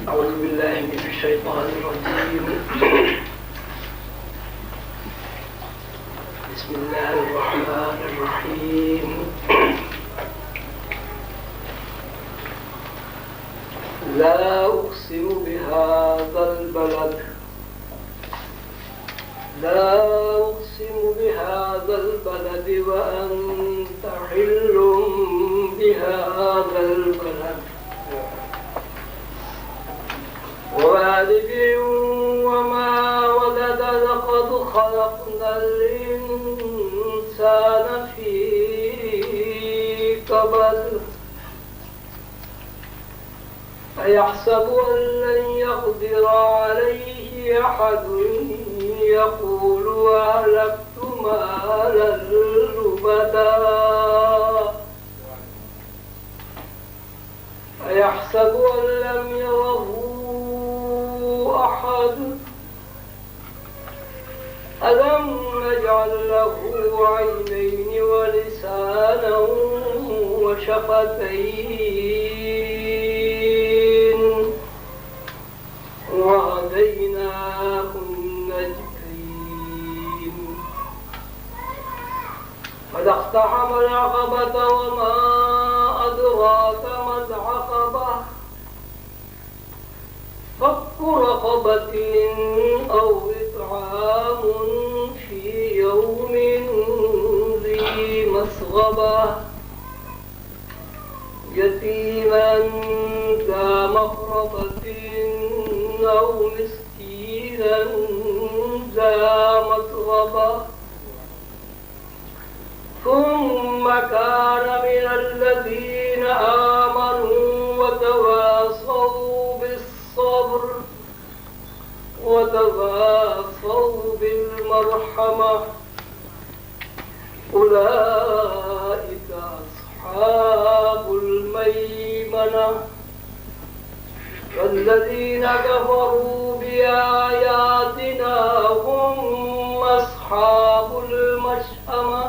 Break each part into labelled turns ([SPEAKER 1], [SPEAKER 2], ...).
[SPEAKER 1] أعوذ بالله من الشيطان الرجيم. بسم الله الرحمن الرحيم. لا أقسم بهذا البلد لا أقسم بهذا البلد وأنت حل بهذا البلد ووالد وما ولد لقد خلقنا الإنسان في كبد أيحسب أن لن يقدر عليه أحد يقول أهلكت مالا لبدا أيحسب أن لم يره أحد ألم نجعل له عينين ولسانا وشفتين وهديناه النجدين فلا اقتحم العقبة وما أدراك ما العقبة فك رقبة أو إطعام في يوم ذي مسغبة يتيما ذا مقربة أو مسكينا ذا متربة ثم كان من الذين آمنوا وتواصوا بالصبر وتواصوا بالمرحمة أولئك أصحاب الميمنة والذين كفروا بآياتنا هم أصحاب المشأمة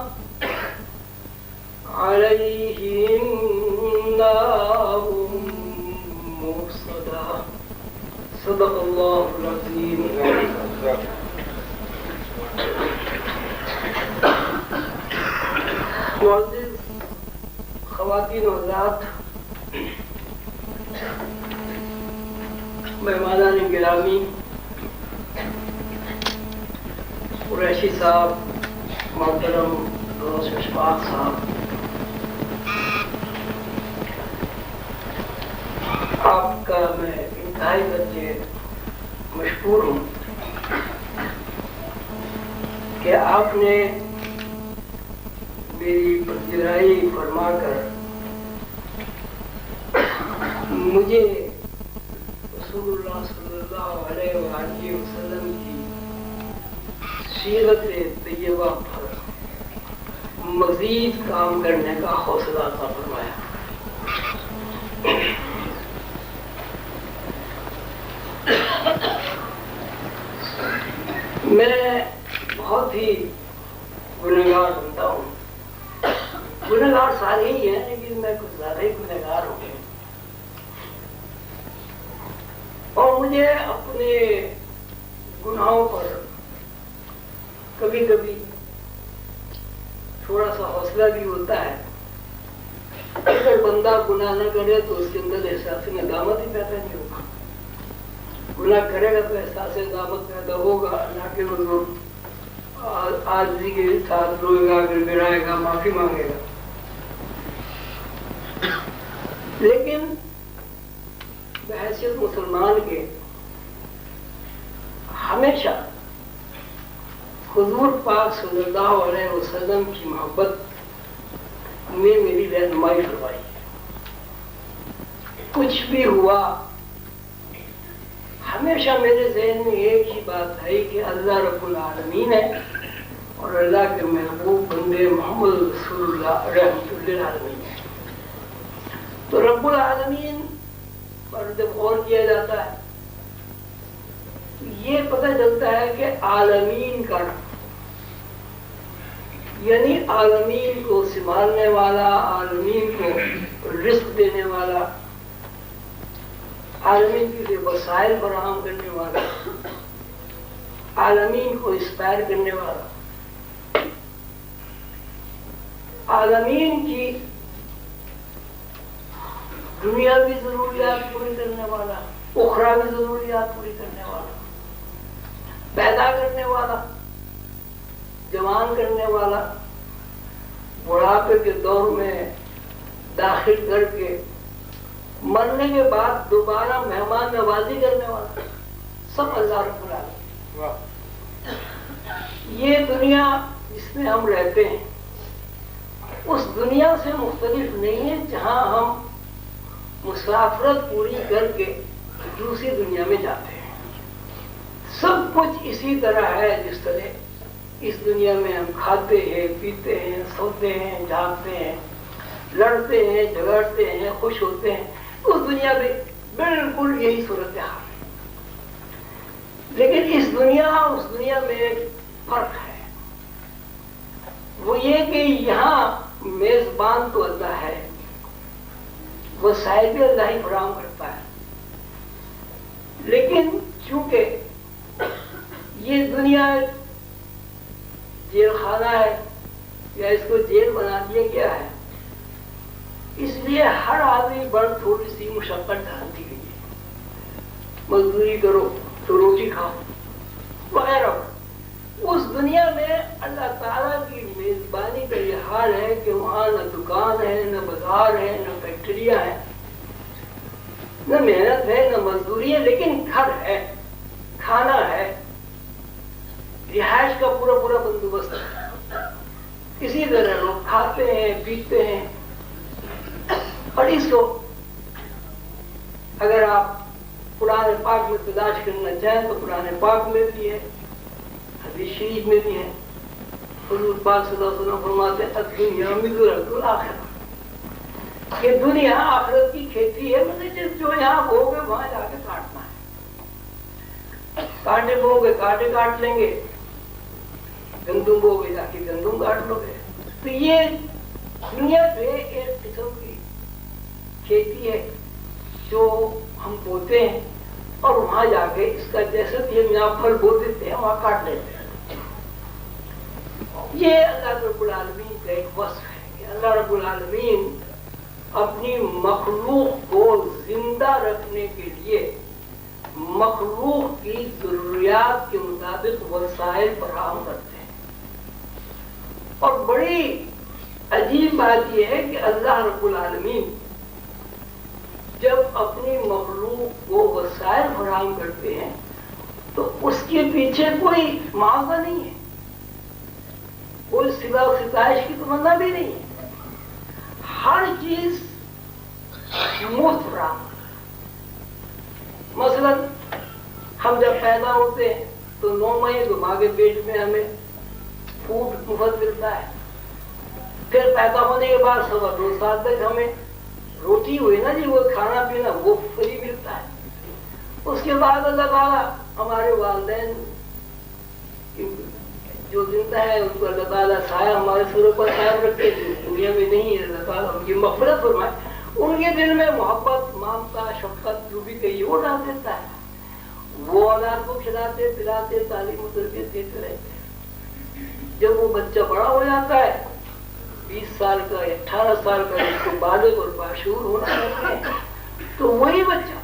[SPEAKER 1] عليهم نار مؤصدة صدق الله العظيم. معزز خواتین و حضرات، مہمانان گرامی، قریشی صاحب، محترم روز اشفاق صاحب، آپ کا میں انتہائی درجے مشکور ہوں کہ آپ نے میری پذیرائی فرما کر مجھے رسول اللہ صلی اللہ علیہ وآلہ وسلم کی سیرت طیبہ پر مزید کام کرنے کا حوصلہ عطا فرمایا. میں بہت ہی گنہگار بنتا ہوں. گنہگار سارے ہی ہیں لیکن میں کچھ زیادہ ہی گنہگار ہوں اور مجھے اپنے گناہوں پر کبھی کبھی تھوڑا سا حوصلہ بھی ہوتا ہے. اگر بندہ گناہ نہ کرے تو اس کے اندر احساس ندامت ہی پیدا نہیں ہوگا. گناہ کرے گا تو احساس ندامت پیدا ہوگا، نہ کہ وہ عاجزی کے ساتھ روئے گا، گڑگڑائے گا، معافی مانگے گا. لیکن بحیثیت مسلمان کے ہمیشہ حضور پاک صلی اللہ علیہ وسلم کی محبت نے میری رہنمائی فرمائی. کچھ بھی ہوا ہمیشہ میرے ذہن میں ایک ہی بات ہے کہ اللہ رب العالمین ہے اور اللہ کے محبوب بندے محمد رسول اللہ رحمۃ للعالمین ہے. تو رب العالمین پر جب غور کیا جاتا ہے یہ پتہ چلتا ہے کہ عالمین کا یعنی عالمین کو سنبھالنے والا، عالمین کو رزق دینے والا، عالمین کے لیے وسائل فراہم کرنے والا، عالمین کو انسپائر کرنے والا، عالمین کی دنیاوی ضروریات پوری کرنے والا، اخروی ضروریات پوری کرنے والا، پیدا کرنے والا، جوان کرنے والا، بڑھاپے کے دور میں داخل کر کے مرنے کے بعد دوبارہ مہمان نوازی کرنے والا، سب اللہ رب العالمین۔ یہ دنیا جس میں ہم رہتے ہیں اس دنیا سے مختلف نہیں ہے جہاں ہم مسافرت پوری کر کے دوسری دنیا میں جاتے ہیں۔ سب کچھ اسی طرح ہے جس طرح اس دنیا میں ہم کھاتے ہیں، پیتے ہیں، سوتے ہیں، جاگتے ہیں، لڑتے ہیں، جھگڑتے ہیں، خوش ہوتے ہیں، اس دنیا میں بالکل یہی صورتحال ہے۔ لیکن اس دنیا اور اس دنیا میں ایک فرق ہے، وہ یہ کہ یہاں میزبان تو اللہ ہے، وسائل بھی اللہ ہی فراہم کرتا ہے، لیکن چونکہ یہ دنیا جیل خانہ ہے یا اس کو جیل بنا دیا گیا ہے، اس لیے ہر آدمی پر تھوڑی سی مشقت ڈال دی گئی ہے۔ مزدوری کرو تو روٹی کھاؤ وغیرہ۔ اس دنیا میں اللہ تعالیٰ کی میزبانی کا یہ حال ہے کہ وہاں نہ دکان ہے، نہ بازار ہے، نہ فیکٹریاں ہیں، نہ محنت ہے، نہ مزدوری ہے، لیکن گھر ہے، کھانا ہے، رہائش کا پورا پورا بندوبست ہے۔ اسی طرح لوگ کھاتے ہیں، پیتے ہیں، اور اس کو اگر آپ قرآن پاک میں تلاش کرنا چاہیں تو قرآن پاک میں بھی ہے، حدیث شریف میں بھی ہے۔ حضور پاک صلی اللہ علیہ وسلم فرماتے ہیں الدنیا مزرعۃ الآخرہ، کہ دنیا آخرت کی کھیتی ہے، مطلب جو یہاں بو گے وہاں جا کے کاٹنا ہے۔ کانٹے بو گے کانٹے کاٹ لیں گے، گندم بو گے جا کے گندم کاٹ لو گے۔ تو یہ دنیا جو ہے ایک قسم کی کھیتی ہے جو ہم بوتے ہیں اور وہاں جا کے اس کا جیسے بھی ہم یہاں پھل بو دیتے ہیں وہاں کاٹ لیتے ہیں۔ یہ اللہ رب العالمین کا ایک وصف ہے کہ اللہ رب العالمین اپنی مخلوق کو زندہ رکھنے کے لیے مخلوق کی ضروریات کے مطابق وسائل فراہم کرتے ہیں۔ اور بڑی عجیب بات یہ ہے کہ اللہ رب العالمین جب اپنی مخلوق کو وسائل فراہم کرتے ہیں تو اس کے پیچھے کوئی معاوضہ نہیں ہے، کوئی صدا و ستائش کی تمنا بھی نہیں ہے، ہر چیز مفت فراہم۔ مثلا ہم جب پیدا ہوتے ہیں تو 9 مہینے تو ماں کے پیٹ میں ہمیں فوڈ مفت ملتا ہے، پھر پیدا ہونے کے بعد 2.25 سال تک ہمیں روٹی ہوئی نا جی، وہ کھانا پینا وہ فری ملتا ہے۔ اس کے بعد اللہ تعالیٰ ہمارے والدین جو زندہ ہے ان کو اللہ تعالیٰ سایہ ہمارے سروں پر قائم رکھتے ہیں، دنیا میں نہیں ہے، اللہ تعالیٰ ان کی مغفرت فرمائے، ان کے دل میں محبت، ممتا، شفقت جو بھی کہیے وہ ڈال دیتا ہے۔ وہ اولاد کو کھلاتے پلاتے تعلیم و تربیت دیتے رہتے ہیں۔ جب وہ بچہ بڑا ہو جاتا ہے 20 سال کا 18 سال کا، اس کو بالغ اور باشعور ہونا چاہتے ہیں، تو وہی بچہ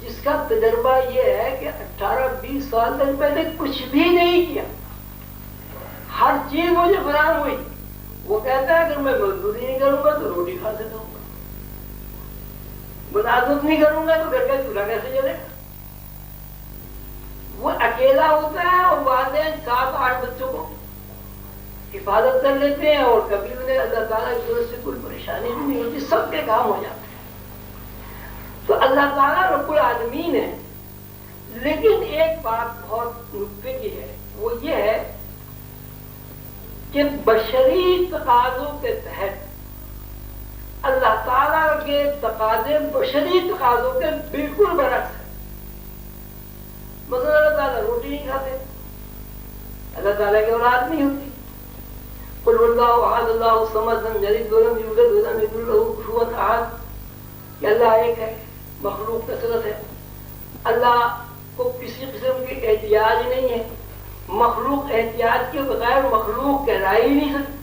[SPEAKER 1] جس کا تجربہ یہ ہے کہ 18-20 سال تک پہلے کچھ بھی نہیں کیا، ہر چیز مجھے فراہم ہوئی، وہ کہتا ہے اگر میں مزدوری نہیں کروں گا تو روٹی کھا سکتا ہوں، ملازمت نہیں کروں گا تو گھر کا چولہا کیسے چلے گا۔ وہ اکیلا ہوتا ہے اور والدین 7-8 بچوں کو حفاظت کر لیتے ہیں، اور کبھی انہیں اللہ تعالیٰ کی طرف سے کوئی پریشانی بھی نہیں ہوتی، سب کے کام ہو جاتے ہیں۔ تو اللہ تعالیٰ رب العالمین ہے، لیکن ایک بات بہت نقطے کی ہے، وہ یہ ہے کہ بشری تقاضوں کے تحت اللہ تعالیٰ کے تقاضے بشری تقاضوں کے بالکل برعکس ہے۔ مثلا اللہ تعالیٰ روٹی نہیں کھاتے، اللہ تعالیٰ کی اولاد نہیں ہوتی۔ قل واللہ احد اللہ الصمد لم یلد ولم یولد ولم یکن له کفوا احد، کہ اللہ ایک ہے، مخلوق کثرت ہے. اللہ کو کسی قسم کی احتیاج نہیں ہے. مخلوق احتیاج کے بغیر مخلوق کہلا ہی نہیں سکتی.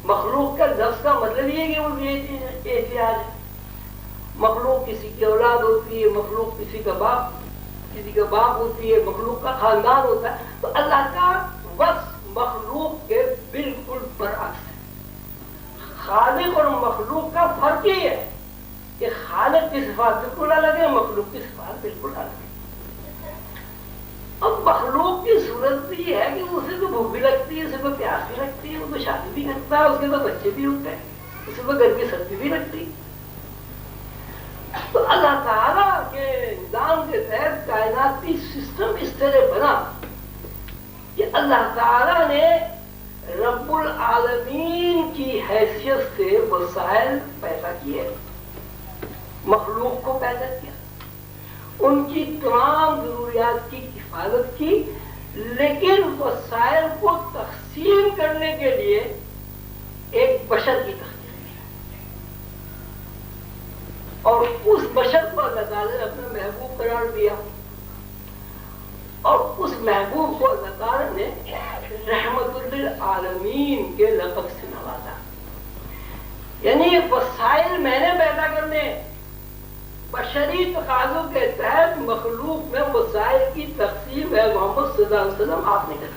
[SPEAKER 1] مخلوق کا لفظ کا مطلب یہ ہے کہ وہ احتیاج ہے. مخلوق کسی کی اولاد ہوتی ہے, مخلوق کسی کا باپ ہوتی ہے, مخلوق کا خاندان ہوتا ہے. تو اللہ کا وصف مخلوق کے بالکل برعکس ہے. خالق اور مخلوق کا فرق یہ ہے کہ خالق کی صفات بالکل الگ ہے, مخلوق کی صفات بالکل الگ ہے. اب مخلوق کی صورت بھی یہ ہے کہ اسے تو بھوک بھی لگتی ہے, اسے تو پیاس بھی لگتی ہے, وہ تو شادی بھی کرتا ہے, اس کے تو بچے بھی ہوتے ہیں, اسے تو گرمی سردی بھی لگتی ہے. تو اللہ تعالیٰ کے نظام کے تحت کائناتی سسٹم اس طرح بنا کہ اللہ تعالیٰ نے رب العالمین کی حیثیت سے وسائل پیدا کیے, مخلوق کو پیدا کیا, ان کی تمام ضروریات کی حفاظت کی, لیکن وسائل کو تقسیم کرنے کے لیے ایک بشر کی تخلیق کی, اور اس بشر کو اللہ تعالیٰ نے اپنا محبوب قرار دیا, اور اس محبوب کو اللہ تعالیٰ نے رحمت للعالمین کے لقب سے نوازا. یعنی وسائل میں نے پیدا کرنے, بشری تقاضوں کے تحت مخلوق میں وسائل کی تقسیم ہے محمد صلی اللہ علیہ وسلم آپ نے کر.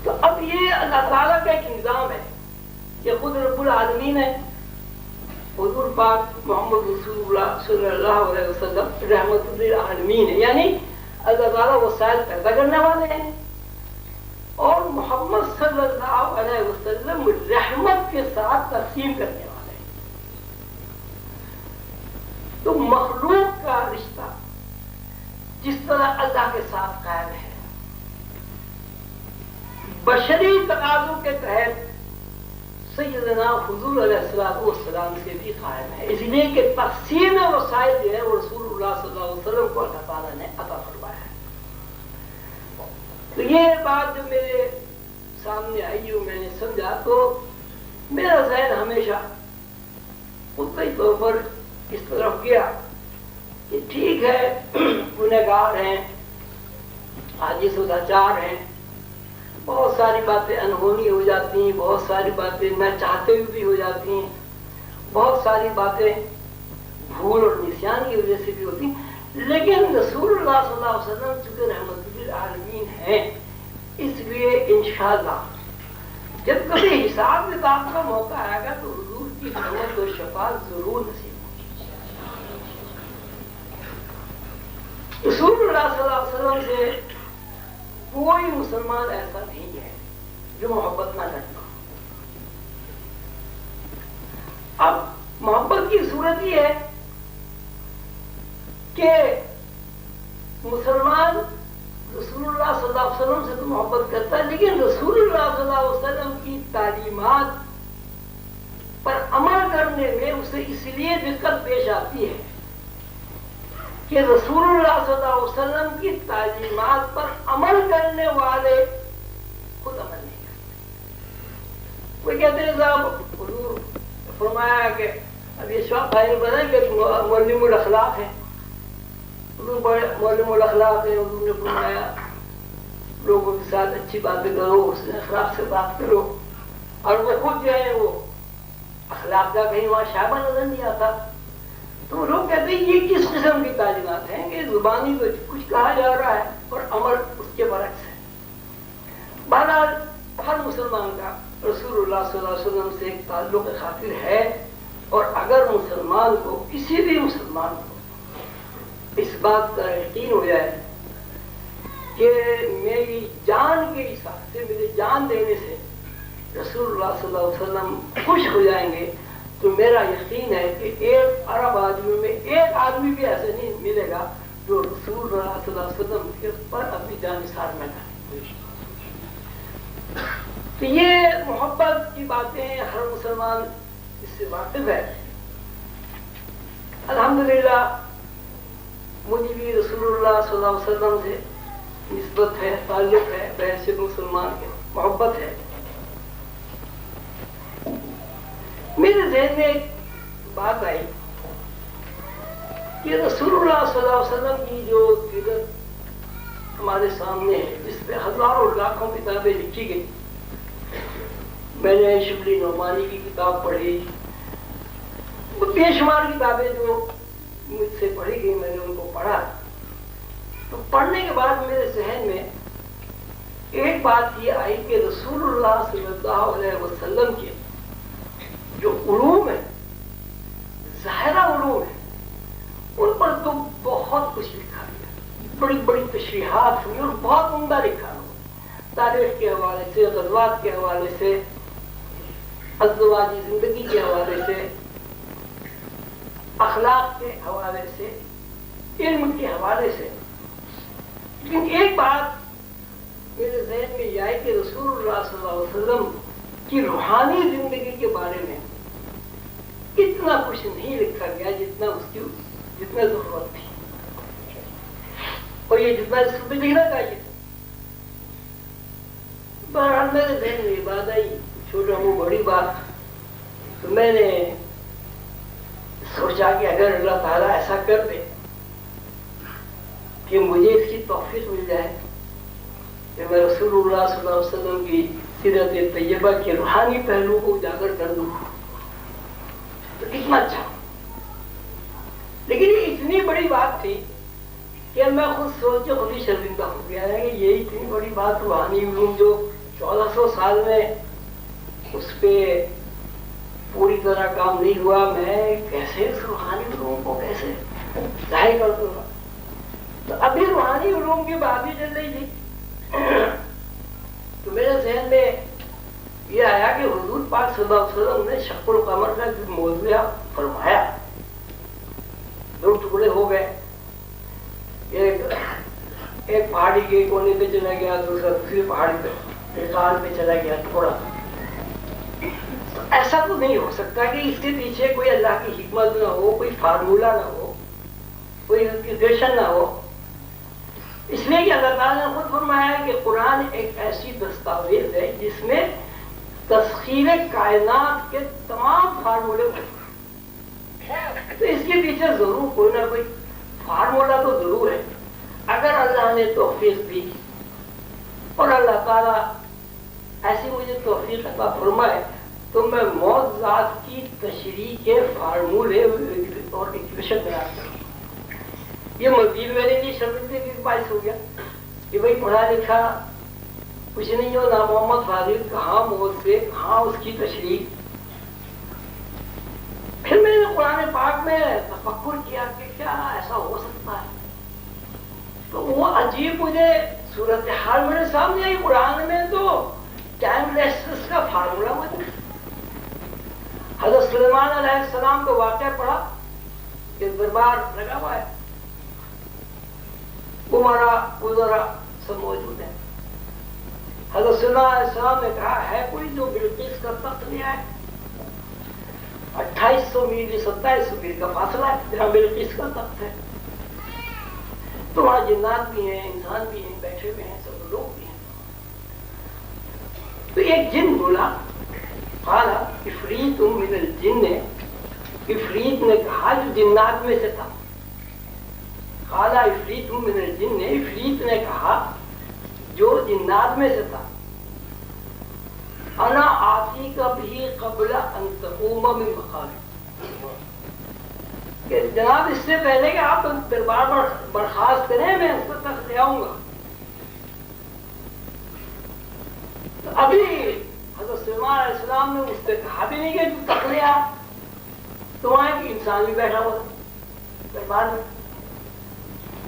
[SPEAKER 1] تو اب یہ اللہ تعالیٰ کا ایک نظام ہے کہ خود رب العالمین ہے, حضور پاک محمد رسول اللہ صلی اللہ علیہ وسلم رحمت للعالمین ہے, یعنی اللہ تعالیٰ وسائل پیدا کرنے والے ہیں, اور محمد صلی اللہ علیہ وسلم رحمت کے ساتھ تقسیم کرنے والے ہیں. تو مخلوق کا رشتہ جس طرح اللہ کے ساتھ قائم ہے, بشری تقاضوں کے تحت سیدنا حضور علیہ السلام سے بھی قائم ہے. اس لیے کہ تقسیم وسائل جو ہے وہ رسول اللہ صلی اللہ علیہ وسلم کو اللہ تعالیٰ نے عطا فرمایا ہے. تو یہ بات جو میرے سامنے آئی اور میں نے سمجھا, تو میرا ذہن ہمیشہ خطی طور پر اس طرف گیا کہ ٹھیک ہے, گنہگار ہیں, عاجز و لاچار ہیں, بہت ساری باتیں انہونی ہو جاتی ہیں, بہت ساری باتیں نہ چاہتے ہوئے بھی ہو جاتی ہیں, بہت ساری باتیں بھول اور نسیان کی وجہ سے بھی ہوتی ہیں. لیکن رسول اللہ صلی اللہ علیہ وسلم چونکہ رحمت للعالمین ہیں, اس لیے انشاءاللہ جب کبھی حساب کتاب کا موقع آئے گا تو حضور کی رحمت و شفاعت ضرور نصیب ہوگی. رسول اللہ صلی اللہ علیہ وسلم سے کوئی مسلمان ایسا نہیں ہے جو محبت نہ کرتا. اب محبت کی صورت یہ ہے کہ مسلمان رسول اللہ صلی اللہ علیہ وسلم سے تو محبت کرتا ہے, لیکن رسول اللہ صلی اللہ علیہ وسلم کی تعلیمات پر عمل کرنے میں اسے اس لیے دقت پیش آتی ہے کہ رسول اللہ صلی اللہ علیہ وسلم کی تعلیمات پر عمل کرنے والے خود عمل نہیں کرتے. وہ کہتے ہیں صاحب حضور فرمایا کہ اب یہ شوق بھائی نے بتایا کہ معلم الاخلاق ہے, حضور بڑے معلم الاخلاق ہے. حضور نے فرمایا لوگوں کے ساتھ اچھی باتیں کرو, اس نے اخلاق سے بات کرو, اور وہ خود جو ہے وہ اخلاق کا کہیں وہاں شائبہ نظر نہیں آتا. تو لوگ کہتے ہیں یہ کس قسم کی تعلیمات ہیں کہ زبانی تو کچھ کہا جا رہا ہے اور عمل اس کے برعکس ہے. بہرحال ہر مسلمان کا رسول اللہ صلی اللہ علیہ وسلم سے ایک تعلق خاطر ہے, اور اگر مسلمان کو, کسی بھی مسلمان کو اس بات کا یقین ہو جائے کہ میری جان کے حساب سے, میری جان دینے سے رسول اللہ صلی اللہ علیہ وسلم خوش ہو جائیں گے, تو میرا یقین ہے کہ 1 ارب آدمیوں میں 1 آدمی بھی ایسا نہیں ملے گا جو رسول اللہ صلی اللہ علیہ وسلم کے پر اپنی جان نثار نہ کرے. تو یہ محبت کی باتیں ہر مسلمان اس سے واقف ہے. الحمدللہ مجھے بھی رسول اللہ صلی اللہ علیہ وسلم سے نسبت ہے, تعلق ہے, بحیثیت مسلمان کے محبت ہے. میرے ذہن میں ایک بات آئی یہ رسول اللہ صلی اللہ علیہ وسلم کی جو سیرت ہمارے سامنے ہے، جس پہ ہزاروں لاکھوں کتابیں لکھی گئی. میں نے شبلی نعمانی کی کتاب پڑھی، بے شمار کتابیں جو مجھ سے پڑھی گئی میں نے ان کو پڑھا. تو پڑھنے کے بعد میرے ذہن میں ایک بات یہ آئی کہ رسول اللہ صلی اللہ علیہ وسلم کے جو علوم ہیں، ظاہرہ علوم ہیں، ان پر تو بہت کچھ لکھا گیا، بڑی بڑی تشریحات ہوئی اور بہت عمدہ لکھا ہوا، تاریخ کے حوالے سے، غزوات کے حوالے سے، ازدواجی زندگی کے حوالے سے، اخلاق کے حوالے سے، علم کے حوالے سے. لیکن ایک بات میرے ذہن میں یہ آئی کہ رسول اللہ صلی اللہ علیہ وسلم کی روحانی زندگی کے بارے میں اتنا کچھ نہیں لکھا گیا جتنا ضرورت تھی، اور یہ جتنا اس کو لکھنا چاہیے. بہرحال میرے ذہن میں یہ بات آئی، چھوٹا وہ بڑی بات، تو میں نے سوچا کہ اگر اللہ تعالیٰ ایسا کر دے کہ مجھے اس کی توفیق مل جائے کہ میں رسول اللہ صلی اللہ علیہ وسلم کی سیرت طیبہ کے روحانی پہلو کو اجاگر کر دوں تو کتنا اچھا. لیکن یہ اتنی بڑی بات تھی کہ میں خود سوچ کے خود ہی شرمندہ ہو گیا ہے کہ یہ اتنی بڑی بات روحانی علوم جو 1400 سال میں اس پہ پوری طرح کام نہیں ہوا، میں کیسے اس روحانی علوم کو کیسے ظاہر کر دوں گا. تو ابھی روحانی علوم کی بات ہی چل رہی تھی تو میرے ذہن میں یہ آیا کہ حضور پاک صلی اللہ علیہ وسلم نے شق القمر کا جو موضوع فرمایا، 2 ٹکڑے ہو گئے، ایک پہاڑی کے کونے پہ چلا گیا، دوسرا دوسری پہاڑی پہ ایک پہ چلا گیا ٹکڑا. ایسا تو نہیں ہو سکتا کہ اس کے پیچھے کوئی اللہ کی حکمت نہ ہو، کوئی فارمولہ نہ ہو، کوئی ایکویشن نہ ہو. اس لیے کہ اللہ تعالیٰ نے خود فرمایا ہے کہ قرآن ایک ایسی دستاویز ہے جس میں تسخیر کائنات کے تمام فارمولے موجود ہیں. تو اس کے پیچھے ضرور کوئی نہ کوئی فارمولہ تو ضرور ہے. اگر اللہ نے توفیق دی اور اللہ تعالیٰ ایسی مجھے توفیق عطا فرمائے تو میں معجزات کی تشریح کے فارمولے اور ایکویشن تیار کروں. یہ مزید میرے لیے شرمندگی کی باعث ہو گیا کہ بھائی پڑھا لکھا کچھ نہیں ہو، نہ محمد فاضل کہاں موت سے کہاں اس کی تشریح. پھر میں نے قرآن پاک میں تفکر کیا کہ کیا ایسا ہو سکتا ہے. تو وہ عجیب مجھے صورتحال میرے سامنے آئی. قرآن میں تو ٹائم لیسنس کا فارمولہ موجود ہے. حضرت سلیمان علیہ السلام کو واقعہ پڑھا کہ دربار لگا ہوا ہے، عمرا وزرا سب موجود ہیں. حضرت سلیمان علیہ السلام نے کہا ہے کوئی جو بلقیس کا تخت لے آئے. 2800 میل 2700 میل کا فاصلہ ہے جہاں بلقیس کا تخت ہے. تو وہاں جنات بھی ہیں، انسان بھی ہیں، بیٹھے ہوئے ہیں، سب لوگ بھی ہیں. تو ایک جن بولا، قال عفریت من الجن، عفریت نے کہا جو جنات میں سے تھا. قال عفریت من الجن، عفریت نے کہا جو جنات میں سے تھا، انا آتی کا بھی قبل ان تقوم من مقامک، کہ جناب اس سے پہلے کہ آپ دربار پر برخاست کریں میں اس کو تخت لے آؤں گا. تو ابھی حضرت سلیمان علیہ السلام نے اس سے کہا بھی نہیں کہ تو تخت لے آ. تو وہاں ایک انسان بھی بیٹھا ہوا دربار میں.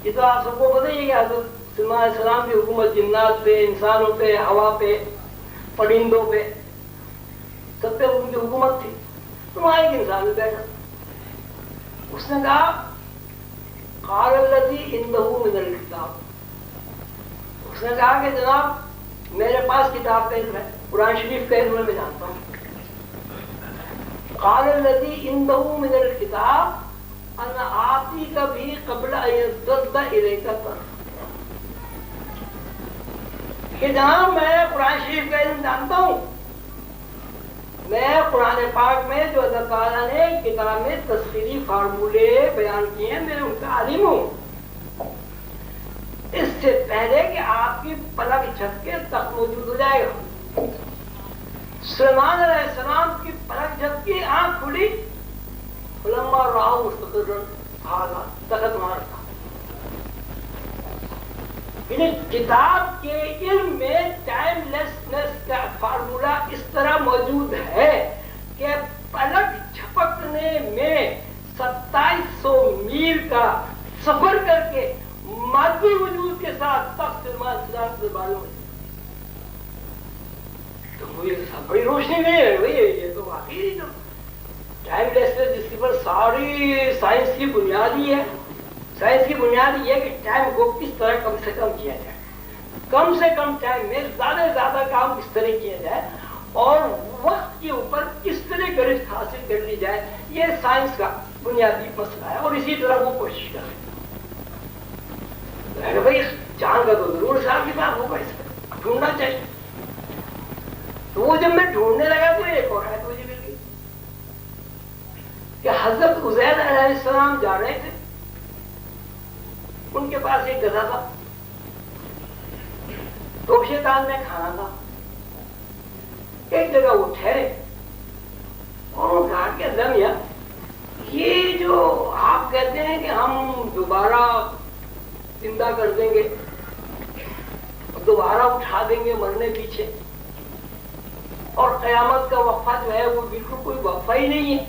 [SPEAKER 1] یہ تو آپ سب کو پتہ ہی ہے کہ حضرت سلیمان علیہ السلام کی حکومت جنات پہ، انسانوں پہ، ہوا پہ، پرندوں پہ، سب پہ ان کی حکومت تھی. تو وہاں ایک انسان بھی بیٹھا. اس نے کہا قال الذی عنده من الکتاب، اس نے کہا کہ جناب میرے پاس کتاب کا علم ہے، قرآن شریف کا علم میں جانتا ہوں. قال الذی عنده من الکتاب انا آتیک بھی قبل ان یرتد الیک طرفک، کہ جناب میں قرآن شریف کا علم جانتا ہوں. میں قرآن پاک میں جو اللہ تعالیٰ نے کتاب میں تفصیلی فارمولے بیان کیے ہیں میں ان عالم ہوں اس سے پہلے کہ آپ کی پلک جھپکے تخت موجود ہو جائے گا. سلیمان علیہ السلام کی پلک جھپکی, آنکھ کھلی, فلما راؤ مستقرا حالا تخت وہاں رکھا. یعنی کتاب کے علم میں ٹائم لیسنس کا فارمولا اس طرح موجود ہے کہ پلک جھپکنے میں 2700 میل کا سفر کر کے مادی وجود کے ساتھ تخت سلیمان السلام کے بالوں میں تو مجھے بڑی روشنی نہیں ہے بھائی. یہ تو واقعی جو ٹائم لیسنس جس پر ساری سائنس کی بنیاد ہی ہے. سائنس کی بنیاد یہ ہے کہ ٹائم کو کس طرح کم سے کم کیا جائے, کم سے کم ٹائم میں زیادہ سے زیادہ کام کس طرح کیا جائے اور وقت کے اوپر کس طرح گرفت حاصل کر لی جائے. یہ سائنس کا بنیادی مسئلہ ہے اور اسی طرح وہ کوشش کر رہے ہیں. بھائی جان کا تو ضرور صاحب کے پاس ہوگا, اس کو ڈھونڈنا چاہیے. تو وہ جب میں ڈھونڈنے لگا تو ایک اور آیت مجھے مل گئی کہ حضرت عزیر علیہ السلام جا رہے تھے, ان کے پاس ایک گدھا تھا, تو شیطان میں کھانا تھا. ایک جگہ وہ ٹھہرے اور کہا کہ اللہ میاں یہ جو آپ کہتے ہیں کہ ہم دوبارہ زندہ کر دیں گے, دوبارہ اٹھا دیں گے مرنے پیچھے, اور قیامت کا وقفہ جو ہے وہ بالکل کوئی وقفہ ہی نہیں ہے.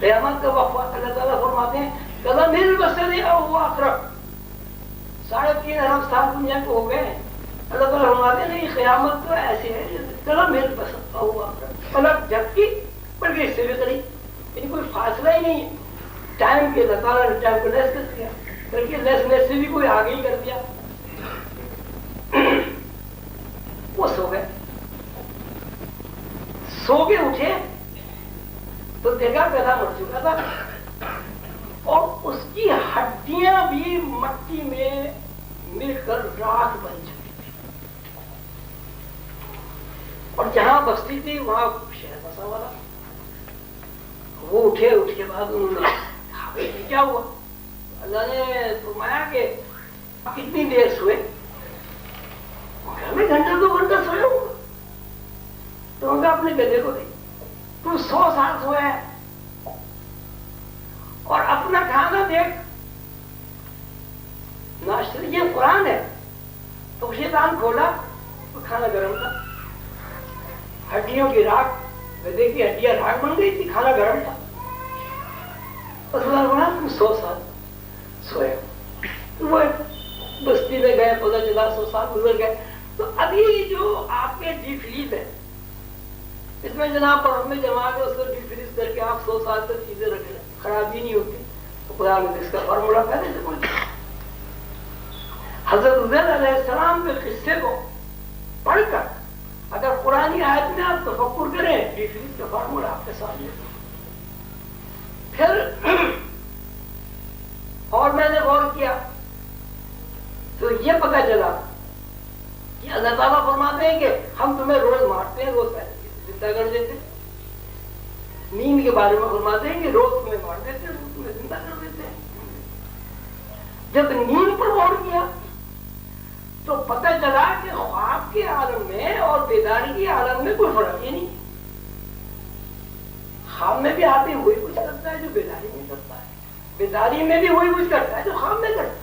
[SPEAKER 1] قیامت کا وقفہ اللہ تعالیٰ فرماتے ہیں کدھا میرے بسر وہ اقرب 3.5 ارب سال دنیا کو ہو گئے. اللہ تعالیٰ فرماتے ہیں نہیں, قیامت تو ایسے ہے کدھا میرے بسر ہوا پلک جھپکی بلکہ اس سے بھی قریب, یعنی کوئی فاصلہ ہی نہیں ہے. ٹائم کے اللہ تعالیٰ نے ٹائم کو لیس کر دیا, بلکہ لیس سے بھی کوئی آگے ہی کر دیا. وہ سو گئے, سو کے اٹھے تو دیکھا گدھا مر چکا تھا اور اس کی ہڈیاں بھی مٹی میں مل کر راکھ بن چکی تھی. اور جہاں بستی تھی وہاں شہر بسا ہوا تھا. وہ اٹھے, اٹھ کے بعد انہوں نے کیا ہوا, اللہ نے فرمایا کہ کتنی دیر سوئے, میں گھنٹہ 2 گھنٹہ سویا ہوں. تو ان کا اپنے گدھے کو دیکھ, تو 100 سال سویا ہے اور اپنا کھانا دیکھ. ناشتہ یہ قرآن ہے. تو شیطان کھولا تو کھانا گرم تھا, ہڈیوں کی راکھ, گدھے کی ہڈیاں راکھ بن گئی تھی, کھانا گرم تھا. تم 100 سال سوئے. وہ بستی میں گئے, پتہ چلا 100 سال گزر گئے. تو ابھی جو آپ کے ڈی فریز ہے اس میں جناب پر ہمیں جما کے اس کو ڈی فریز کر کے آپ 100 سال تک چیزیں رکھ لیں, خراب ہی نہیں ہوتی. تو خدا نے اس کا فارمولا پہلے سے پوچھا. حضرت عزیر علیہ السلام کے قصے کو پڑھ کر اگر قرآن آیت میں آپ تفکر کریں, ڈی فریز کا فارمولا آپ کے سامنے. پھر اور میں نے غور کیا تو یہ پتہ چلا کہ اللہ تعالیٰ فرماتے ہیں کہ ہم تمہیں روز مارتے ہیں, روز زندہ کر دیتے. نیند کے بارے میں فرماتے ہیں کہ روز تمہیں مار دیتے ہیں, روز تمہیں زندہ کر دیتے ہیں. جب نیند پر غور کیا تو پتہ چلا کہ خواب کے عالم میں اور بیداری کے عالم میں کوئی فرق ہی نہیں. خواب میں بھی آدمی وہی کچھ کرتا ہے جو بیداری میں کرتا ہے, بیداری میں بھی وہی کچھ کرتا ہے جو خواب میں کرتا ہے.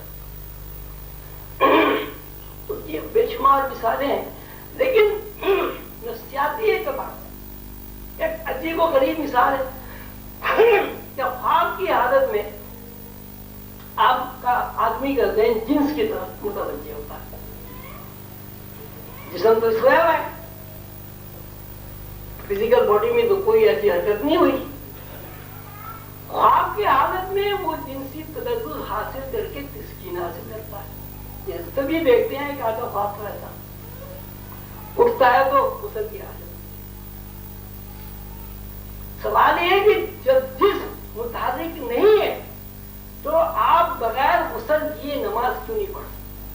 [SPEAKER 1] تو یہ بے شمار مثالیں ہیں, لیکن نفسیاتی اعتبار سے ایک عجیب و غریب مثال ہے کہ خواب کی حالت میں آپ کا آدمی کا ذہن جنس کی طرف متوجہ ہوتا ہے. جسم تو سویا ہوا ہے, فزیکل باڈی میں تو کوئی ایسی حرکت نہیں ہوئی. خواب کی حالت میں وہ جنسی تلذذ حاصل کر کے تسکین حاصل کرتا ہے. تبھی دیکھتے ہیں کہ آدھا خواب کا ایسا اٹھتا ہے تو غسل کی حالت. سوال یہ ہے کہ